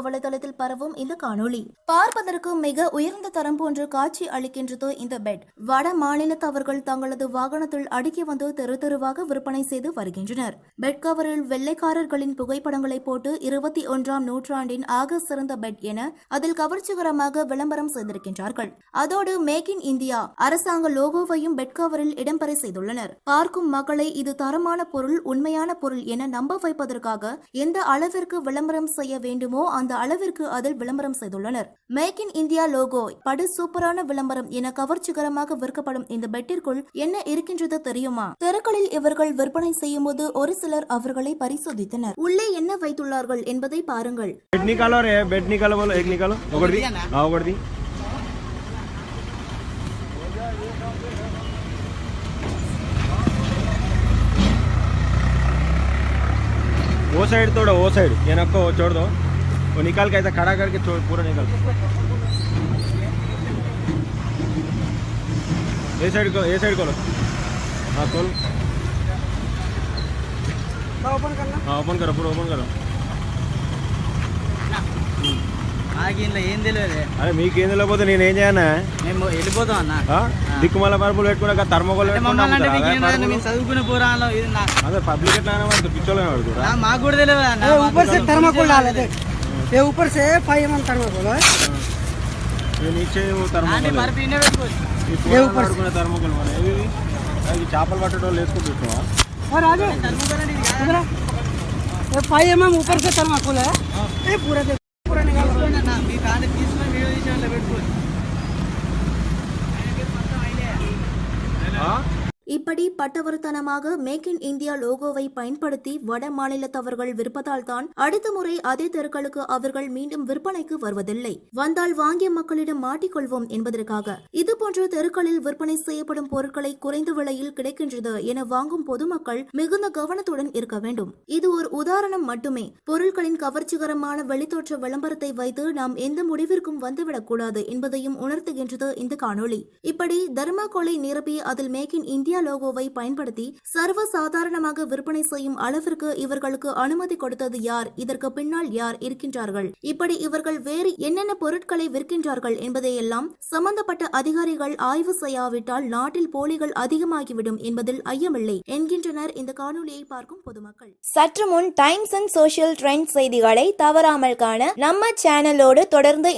வலைதளத்தில் பரவும் இந்த காணொளி பார்ப்பதற்கு மிக உயர்ந்த தரம் போன்று காட்சி அளிக்கின்றது. இந்த பெட் வட மாநிலத்தவர்கள் தங்களது வாகனத்தில் அடுக்கி வந்து தெரு தெருவாக விற்பனை செய்து வருகின்றனர். பெட் கவரில் வெள்ளைக்காரர்களின் புகைப்படங்களை போட்டு 21ஆம் நூற்றாண்டின் ஆக சிறந்த பெட் என அதில் கவர்ச்சிகரமாக விளம்பரம் செய்திருக்கின்றார்கள். அதோடு மேக் இன் இந்தியா அரசாங்க லோகோவையும் பெட் கவரில் இடம்பெற செய்துள்ளனர். பார்க்கும் மக்களை இது தரமான பொருள், உண்மையான பொருள் என நம்ப வைப்பதற்காக எந்த அளவிற்கு விளம்பரம் செய்ய வேண்டுமோ அந்த அளவிற்கு அதில் விளம்பரம் செய்துள்ளனர். மேக் இன் இந்தியா லோகோ படு சூப்பரான விளம்பரம் என கவர்ச்சிகரமாக விற்கப்படும் இந்த பெட்டிற்குள் என்ன இருக்கின்றது தெரியுமா? தெருக்களில் இவர்கள் விற்பனை செய்யும் போது ஒரு சிலர் அவர்களை பரிசோதித்தனர். உள்ளே என்ன வைத்துள்ளார்கள் என்பதை பாருங்கள். वो साइड तोड़ो, वो साइड ये नको छोड़ दो, वो निकाल के ऐसा खड़ा करके पूरा निकाल। ये साइड खोलो। हाँ खोल, ओपन करना। हाँ ओपन करो, पूरा ओपन करो। అరే మీకేం తెలియకపోతే నేనేం చేయనా? దిక్కుమల పరుపులు పెట్టుకున్నాక థర్మోకోల్ చదువుకునే పోరాలో అదే పబ్లిక్ ఎట్లా పిచ్చోళ్ళ పడుతురా? మాకు కూడా తెలియదు. ऊपर से थर्मोकोल डाले थे, ये ऊपर से 5 mm थर्मोकोल है, ये नीचे वो थर्मोकोल, ये ऊपर से थर्मोकोल माने ये చేపలు పట్టేటోళ్ళు వేసుకుంటున్నావా? और आगे ये 5 mm ऊपर से थर्मोकोल है, ये पूरा पूरा निकाल இப்படி பட்டவர்த்தனமாக மேக் இன் இந்தியா லோகோவை பயன்படுத்தி வட மாநிலத்தவர்கள் விற்பதால் தான் அடுத்த முறை அதே தெருக்களுக்கு அவர்கள் மீண்டும் விற்பனைக்கு வருவதில்லை. வந்தால் வாங்கிய மக்களிடம் மாட்டிக்கொள்வோம் என்பதற்காக இதுபோன்ற தெருக்களில் விற்பனை செய்யப்படும் பொருட்களை குறைந்த விலையில் கிடைக்கின்றது என வாங்கும் பொதுமக்கள் மிகுந்த கவனத்துடன் இருக்க வேண்டும். இது ஒரு உதாரணம் மட்டுமே. பொருட்களின் கவர்ச்சிகரமான வெளித்தோற்ற விளம்பரத்தை வைத்து நாம் எந்த முடிவிற்கும் வந்துவிடக் கூடாது என்பதையும் உணர்த்துகின்றது இந்த காணொளி. இப்படி தர்மாகோலை நிரப்பி அதில் மேக் இன் இந்தியா லோகோவை பயன்படுத்தி சர்வ சாதாரணமாக விற்பனை செய்யும் அளவிற்கு இவர்களுக்கு அனுமதி கொடுத்தது யார்? இதற்கு பின்னால் யார் இருக்கின்றார்கள்? இப்படி இவர்கள் வேறு என்னென்ன பொருட்களை விற்கின்றார்கள் என்பதையெல்லாம் சம்பந்தப்பட்ட அதிகாரிகள் ஆய்வு செய்யாவிட்டால் நாட்டில் போலிகள் அதிகமாகிவிடும் என்பதில் ஐயமில்லை என்கின்றனர் இந்த காணொலியை பார்க்கும் பொதுமக்கள். சற்று முன் டைம்ஸ் அண்ட் சோஷியல் ட்ரெண்ட் செய்திகளை தவறாமல் காண நம்ம சேனலோடு தொடர்ந்து